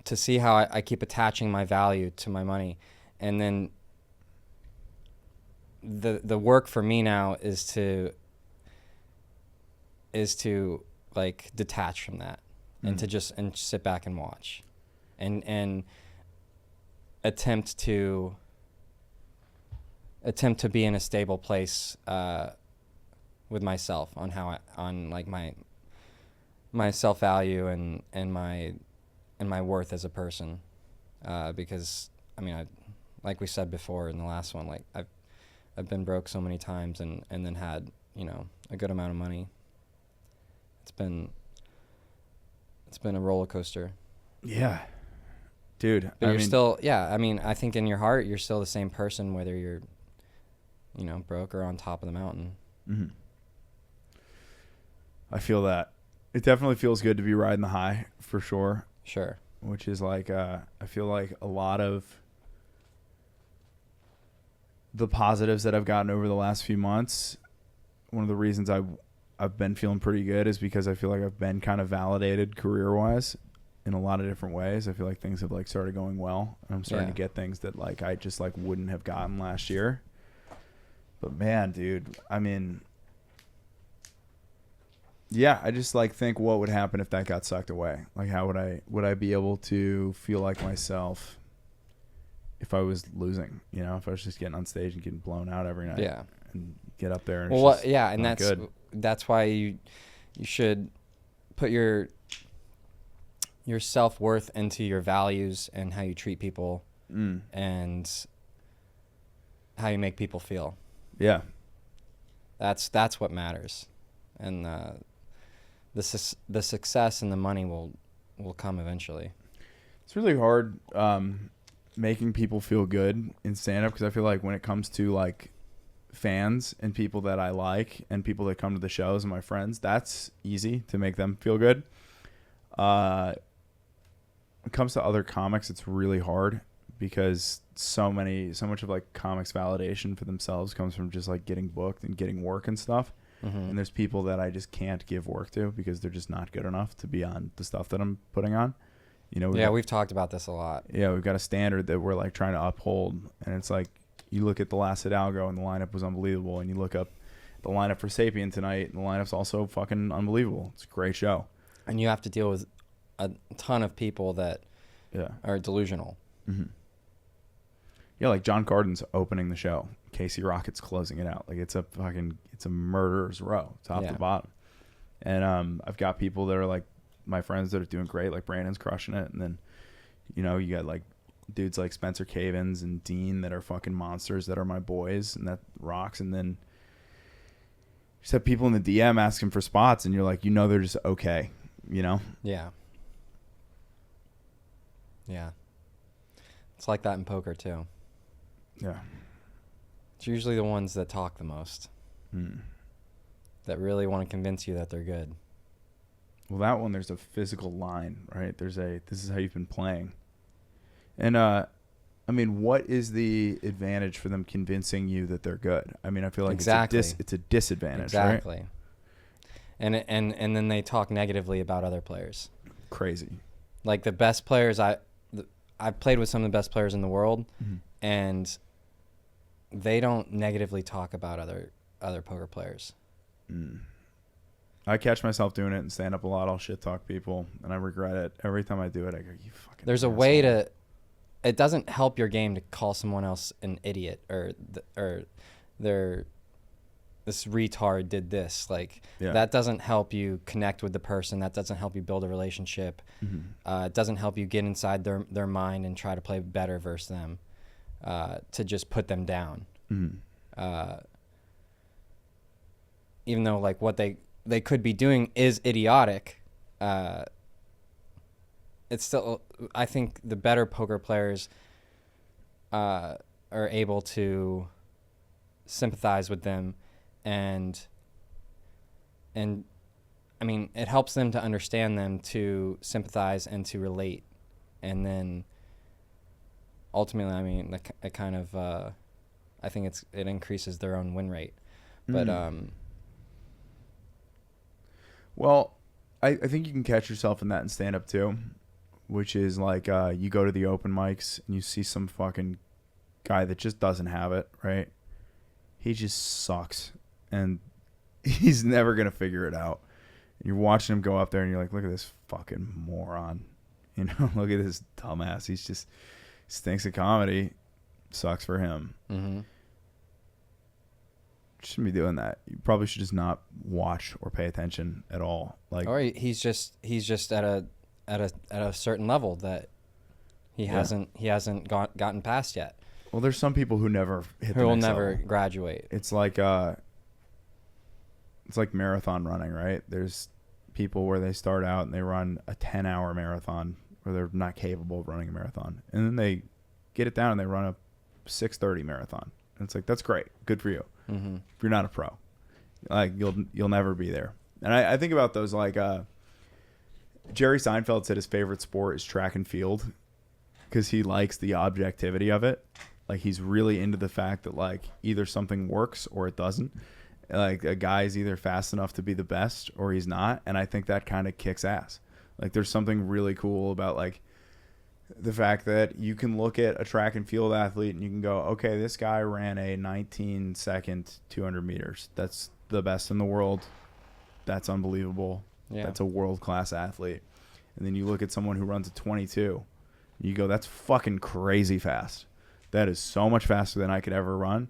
Speaker 2: I keep attaching my value to my money. And then the work for me now is to like detach from that and to just sit back and watch and attempt to be in a stable place with myself on my self-value and my worth as a person, because I mean, like we said before in the last one, like I've been broke so many times and then had, a good amount of money. It's been a roller coaster.
Speaker 1: Yeah, dude.
Speaker 2: But I think in your heart you're still the same person whether you're, broke or on top of the mountain.
Speaker 1: Mm-hmm. I feel that. It definitely feels good to be riding the high, for sure.
Speaker 2: Sure.
Speaker 1: Which is like, I feel like a lot of the positives that I've gotten over the last few months, one of the reasons I've been feeling pretty good is because I feel like I've been kind of validated career-wise in a lot of different ways. I feel like things have like started going well. And I'm starting to get things that like I just like wouldn't have gotten last year. But man, dude, I mean, yeah, I just like think what would happen if that got sucked away? Like how would I be able to feel like myself if I was losing, if I was just getting on stage and getting blown out every night.
Speaker 2: Yeah.
Speaker 1: And get up there and
Speaker 2: that's why you should put your self-worth into your values and how you treat people and how you make people feel.
Speaker 1: Yeah.
Speaker 2: That's what matters. And the success and the money will come eventually.
Speaker 1: It's really hard making people feel good in stand-up because I feel like when it comes to like fans and people that I like and people that come to the shows and my friends, that's easy to make them feel good. When it comes to other comics, it's really hard because so much of like comics validation for themselves comes from just like getting booked and getting work and stuff. And there's people that I just can't give work to because they're just not good enough to be on the stuff that I'm putting on. We've talked about this a lot. Yeah, we've got a standard that we're like trying to uphold, and it's like you look at the last Hidalgo and the lineup was unbelievable, and you look up the lineup for Sapien tonight and the lineup's also fucking unbelievable. It's a great show. And
Speaker 2: you have to deal with a ton of people that are delusional.
Speaker 1: Yeah, like John Carden's opening the show. Casey Rocket's closing it out. Like it's a murderer's row, top to bottom. And I've got people that are like my friends that are doing great, like Brandon's crushing it, and then you got like dudes like Spencer Cavins and Dean that are fucking monsters that are my boys, and that rocks. And then you just have people in the DM asking for spots, and you're like, they're just okay,
Speaker 2: Yeah. It's like that in poker too.
Speaker 1: Yeah.
Speaker 2: It's usually the ones that talk the most. That really want to convince you that they're good.
Speaker 1: Well, that one, there's a physical line, right? This is how you've been playing. And, I mean, what is the advantage for them convincing you that they're good? I mean, I feel like it's a disadvantage,
Speaker 2: exactly.
Speaker 1: Right?
Speaker 2: And then they talk negatively about other players.
Speaker 1: Crazy.
Speaker 2: Like the best players, I've played with some of the best players in the world, and they don't negatively talk about other poker players.
Speaker 1: I catch myself doing it and stand up a lot. I'll shit talk people, and I regret it every time I do it. I go, "You fucking."
Speaker 2: There's
Speaker 1: asshole.
Speaker 2: A way to. It doesn't help your game to call someone else an idiot or this retard did this. Like,
Speaker 1: Yeah.
Speaker 2: that doesn't help you connect with the person. That doesn't help you build a relationship. It doesn't help you get inside their mind and try to play better versus them, to just put them down. Even though, like, what they could be doing is idiotic, it's still, I think the better poker players are able to sympathize with them, and I mean, it helps them to understand them, to sympathize and to relate, and then ultimately, I mean, it kind of I think it increases their own win rate. But
Speaker 1: well, I think you can catch yourself in that in stand up too, which is like you go to the open mics and you see some fucking guy that just doesn't have it, right? He just sucks and he's never going to figure it out. And you're watching him go up there and you're like, look at this fucking moron. You know, look at this dumbass. He's just stinks at comedy. Sucks for him. Shouldn't be doing that. You probably should just not watch or pay attention at all. Like,
Speaker 2: or he's just at a certain level that he hasn't gotten past yet.
Speaker 1: well, there's some people who never hit the
Speaker 2: Who will
Speaker 1: next
Speaker 2: never
Speaker 1: level.
Speaker 2: graduate.
Speaker 1: It's like marathon running, right? There's people where they start out and they run a 10-hour marathon where they're not capable of running a marathon, and then they get it down and they run a 6:30 marathon. And it's like, that's great, good for you. If you're not a pro, like you'll never be there. And I think about those, like Jerry Seinfeld said his favorite sport is track and field because he likes the objectivity of it. Like, he's really into the fact that, like, either something works or it doesn't. Like, a guy's either fast enough to be the best or he's not. And I think that kind of kicks ass. Like, there's something really cool about, like, the fact that you can look at a track and field athlete and you can go, okay, this guy ran a 19-second 200 meters. That's the best in the world. That's unbelievable.
Speaker 2: Yeah.
Speaker 1: That's a world-class athlete. And then you look at someone who runs a 22. And you go, that's fucking crazy fast. That is so much faster than I could ever run,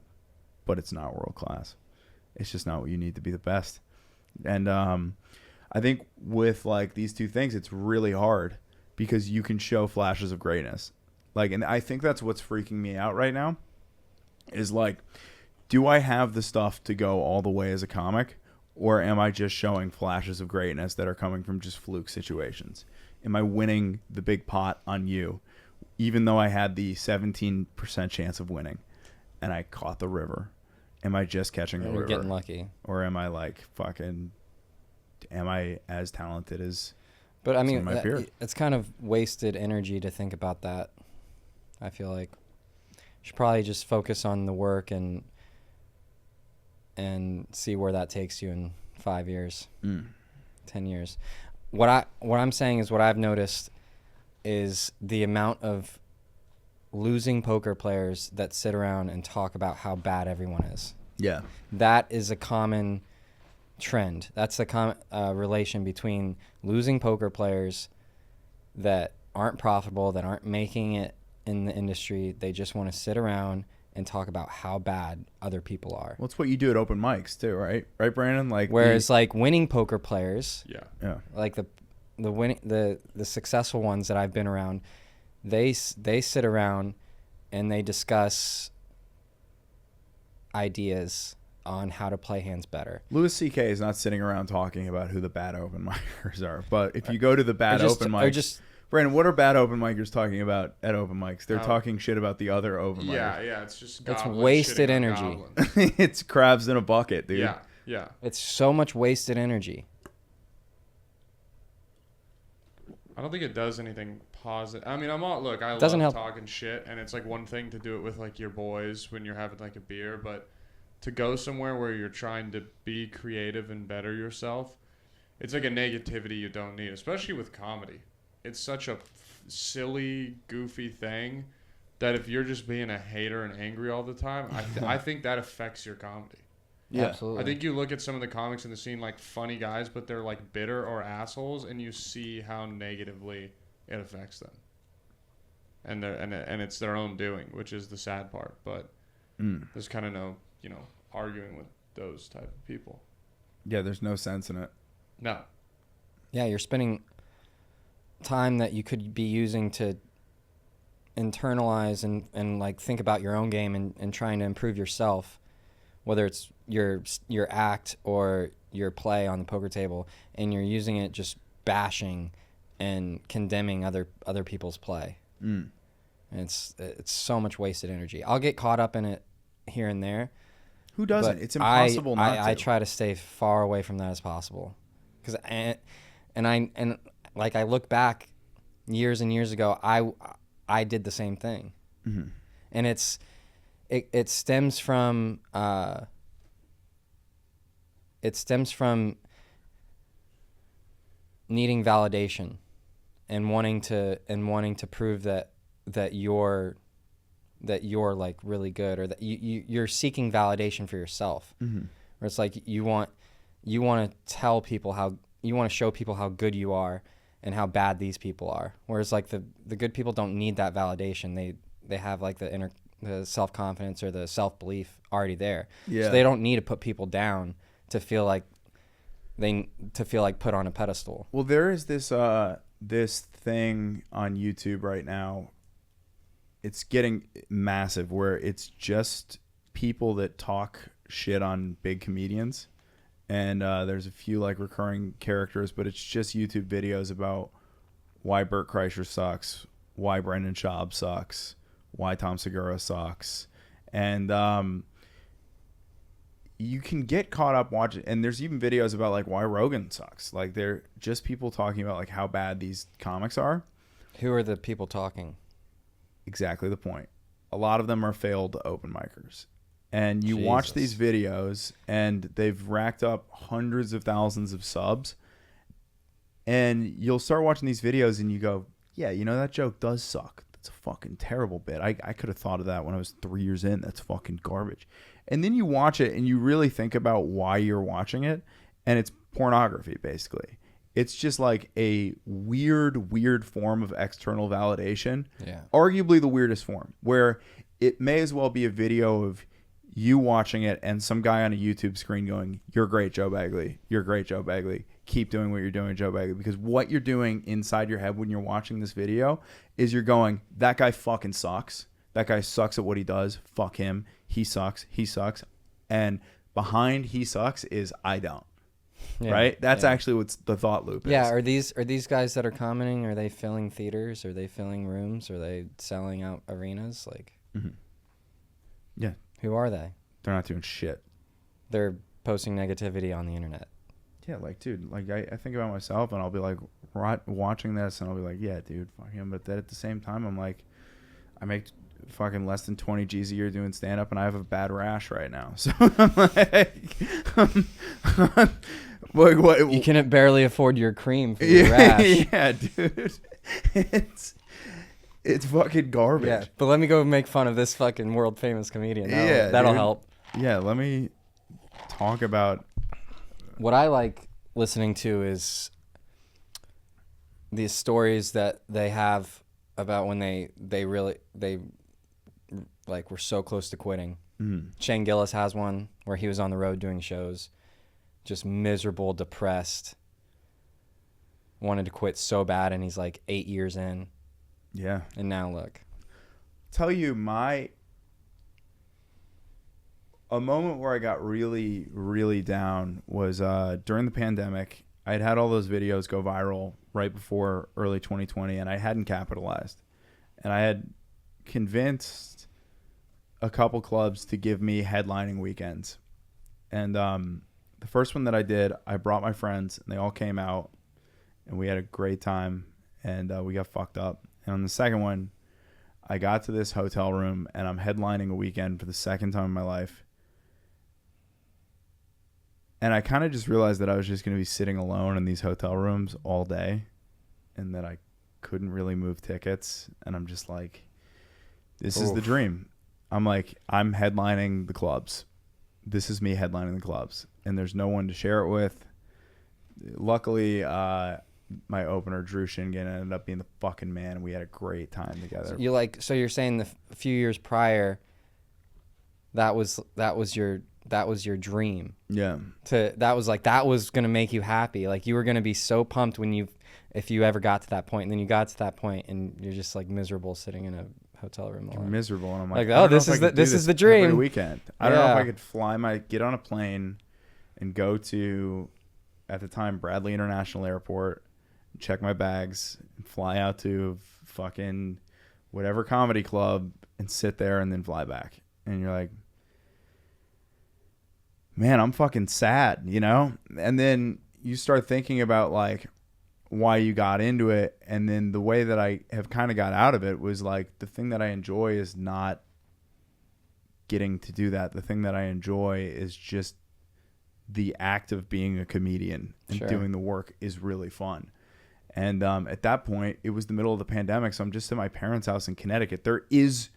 Speaker 1: but it's not world-class. It's just not what you need to be the best. And I think with, like, these two things, it's really hard because you can show flashes of greatness. Like, and I think that's what's freaking me out right now is, like, do I have the stuff to go all the way as a comic, or am I just showing flashes of greatness that are coming from just fluke situations? Am I winning the big pot on you, even though I had the 17% chance of winning and I caught the river? Am I just catching the river?
Speaker 2: You're getting lucky.
Speaker 1: Or am I, like, fucking, am I as talented as...
Speaker 2: But I mean, it's kind of wasted energy to think about that. I feel like you should probably just focus on the work and see where that takes you in 5 years, 10 years. What I'm saying is, what I've noticed is the amount of losing poker players that sit around and talk about how bad everyone is.
Speaker 1: Yeah.
Speaker 2: That is a common trend. That's the common relation between losing poker players that aren't profitable, that aren't making it in the industry. They just want to sit around and talk about how bad other people are.
Speaker 1: Well, it's what you do at open mics too, right? Right, Brandon? Like,
Speaker 2: whereas like winning poker players,
Speaker 1: yeah,
Speaker 2: like the successful ones that I've been around, they sit around and they discuss ideas on how to play hands better.
Speaker 1: Louis C.K. is not sitting around talking about who the bad open micers are. But if you go to the bad open mics, Brandon, what are bad open micers talking about at open mics? They're talking shit about the other open micers.
Speaker 5: Yeah, it's just
Speaker 2: it's wasted energy.
Speaker 1: It's crabs in a bucket, dude.
Speaker 5: Yeah.
Speaker 2: It's so much wasted energy.
Speaker 5: I don't think it does anything positive. I mean, I love talking shit, and it's like one thing to do it with like your boys when you're having like a beer, but to go somewhere where you're trying to be creative and better yourself, it's like a negativity you don't need, especially with comedy. It's such a silly, goofy thing that if you're just being a hater and angry all the time, I think that affects your comedy.
Speaker 2: Yeah, absolutely.
Speaker 5: I think you look at some of the comics in the scene like funny guys, but they're like bitter or assholes, and you see how negatively it affects them. And it's their own doing, which is the sad part. But there's kind of no, arguing with those type of people.
Speaker 1: Yeah, there's no sense in it.
Speaker 5: No.
Speaker 2: Yeah, you're spending time that you could be using to internalize and like think about your own game and trying to improve yourself, whether it's your act or your play on the poker table, and you're using it just bashing and condemning other people's play. And it's so much wasted energy. I'll get caught up in it here and there.
Speaker 1: Who doesn't? It's impossible not to.
Speaker 2: I try to stay far away from that as possible, because I look back years and years ago, I did the same thing. And it stems from needing validation and wanting to prove that you're like really good, or that you're seeking validation for yourself. Where it's like you want to tell people you want to show people how good you are and how bad these people are. Whereas like the good people don't need that validation. They have like the self-confidence or the self-belief already there. Yeah. So they don't need to put people down to feel like put on a pedestal.
Speaker 1: Well, there is this thing on YouTube right now. It's getting massive, where it's just people that talk shit on big comedians. And there's a few like recurring characters, but it's just YouTube videos about why Bert Kreischer sucks, why Brendan Schaub sucks, why Tom Segura sucks. And you can get caught up watching, and there's even videos about like why Rogan sucks. Like they're just people talking about like how bad these comics are.
Speaker 2: Who are the people talking?
Speaker 1: Exactly the point. A lot of them are failed open micers. And you watch these videos, and they've racked up hundreds of thousands of subs. And you'll start watching these videos, and you go, yeah, you know, that joke does suck. That's a fucking terrible bit. I could have thought of that when I was 3 years in. That's fucking garbage. And then you watch it, and you really think about why you're watching it, and it's pornography, basically. It's just like a weird form of external validation. Yeah. Arguably the weirdest form, where it may as well be a video of you watching it and some guy on a YouTube screen going, "You're great, Joe Bagley. You're great, Joe Bagley. Keep doing what you're doing, Joe Bagley." Because what you're doing inside your head when you're watching this video is you're going, that guy fucking sucks. That guy sucks at what he does. Fuck him. He sucks. He sucks. And behind he sucks is I don't. Yeah, right? That's actually what the thought loop is.
Speaker 2: Yeah, are these guys that are commenting, are they filling theaters? Are they filling rooms? Are they selling out arenas? Like,
Speaker 1: yeah.
Speaker 2: Who are they?
Speaker 1: They're not doing shit.
Speaker 2: They're posting negativity on the internet.
Speaker 1: Yeah, like, dude, like I think about myself, and I'll be like watching this, and I'll be like, yeah, dude, fuck him. But then at the same time, I'm like, I make fucking less than 20 G's a year doing stand-up, and I have a bad rash right now. So I'm like, what?
Speaker 2: You can barely afford your cream for your rash.
Speaker 1: Yeah, dude. It's fucking garbage.
Speaker 2: Yeah, but let me go make fun of this fucking world famous comedian. That'll help.
Speaker 1: Yeah, let me talk about
Speaker 2: what I like listening to is these stories that they have about when they like were so close to quitting. Shane Gillis has one where he was on the road doing shows, just miserable, depressed, wanted to quit so bad, and he's like 8 years in.
Speaker 1: Yeah.
Speaker 2: And now look.
Speaker 1: Tell you a moment where I got really, really down was during the pandemic. I had all those videos go viral right before early 2020, and I hadn't capitalized. And I had convinced a couple clubs to give me headlining weekends. And the first one that I did, I brought my friends, and they all came out, and we had a great time, and we got fucked up. And on the second one, I got to this hotel room, and I'm headlining a weekend for the second time in my life. And I kind of just realized that I was just going to be sitting alone in these hotel rooms all day, and that I couldn't really move tickets. And I'm just like, this is the dream. I'm like, I'm headlining the clubs. This is me headlining the clubs, and there's no one to share it with. Luckily, my opener, Drew Shingen, ended up being the fucking man, and we had a great time together.
Speaker 2: So you're saying a few years prior, that was your your dream.
Speaker 1: Yeah.
Speaker 2: That was going to make you happy. Like you were going to be so pumped if you ever got to that point, and then you got to that point and you're just like miserable sitting in a hotel room alone.
Speaker 1: Miserable, and I'm like,
Speaker 2: oh, this is the dream.
Speaker 1: Every weekend. I don't know if I could get on a plane and go to, at the time, Bradley International Airport, check my bags, and fly out to fucking whatever comedy club and sit there and then fly back. And you're like, man, I'm fucking sad, you know? And then you start thinking about like why you got into it, and then the way that I have kind of got out of it was like the thing that I enjoy is not getting to do that. The thing that I enjoy is just the act of being a comedian and doing the work is really fun. And at that point, it was the middle of the pandemic, so I'm just at my parents' house in Connecticut. There is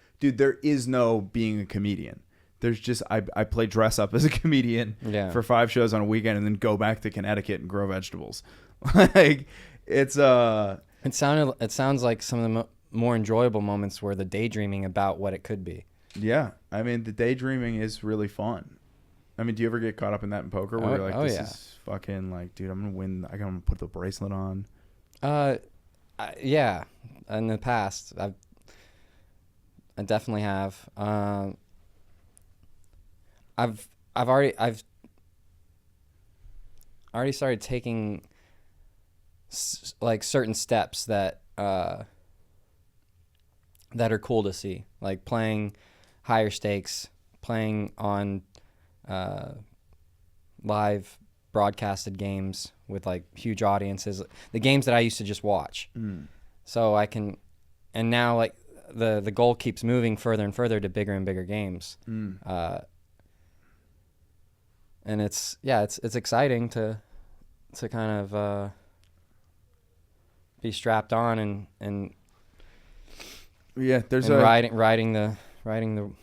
Speaker 1: no being a comedian. There's just I play dress up as a comedian for 5 shows on a weekend and then go back to Connecticut and grow vegetables. Like it sounds like some of the more enjoyable moments were the daydreaming about what it could be. Yeah, I mean the daydreaming is really fun. I mean, do you ever get caught up in that in poker where you're like, this is fucking like, dude, I'm gonna win. I'm gonna put the bracelet on. Yeah, in the past, I definitely have. I've already started taking like certain steps that are cool to see, like playing higher stakes, playing on live broadcasted games with like huge audiences, the games that I used to just watch. So I can, and now like the goal keeps moving further and further to bigger and bigger games. And it's exciting to kind of be strapped on and there's riding the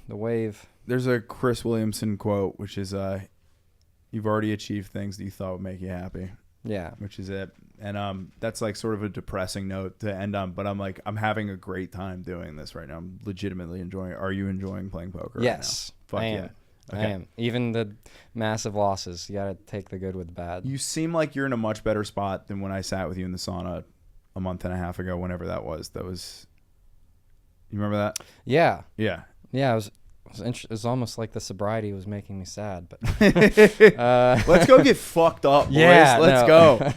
Speaker 1: wave. There's a Chris Williamson quote, which is you've already achieved things that you thought would make you happy. Yeah, which is it. And that's like sort of a depressing note to end on, but I'm having a great time doing this right now. I'm legitimately enjoying it. Are you enjoying playing poker? Yes, right now? Fuck I am. Yeah. Okay. I am. Even the massive losses, you got to take the good with the bad. You seem like you're in a much better spot than when I sat with you in the sauna a month and a half ago, whenever that was. You remember that? Yeah. Yeah. Yeah, it was almost like the sobriety was making me sad. But let's go get fucked up, boys. Yeah, let's go.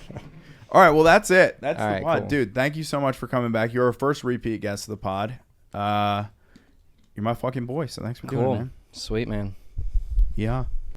Speaker 1: All right, well, that's it. That's all the pod. Cool. Dude, thank you so much for coming back. You're our first repeat guest of the pod. You're my fucking boy, so thanks for doing it, man. Sweet, man. Yeah.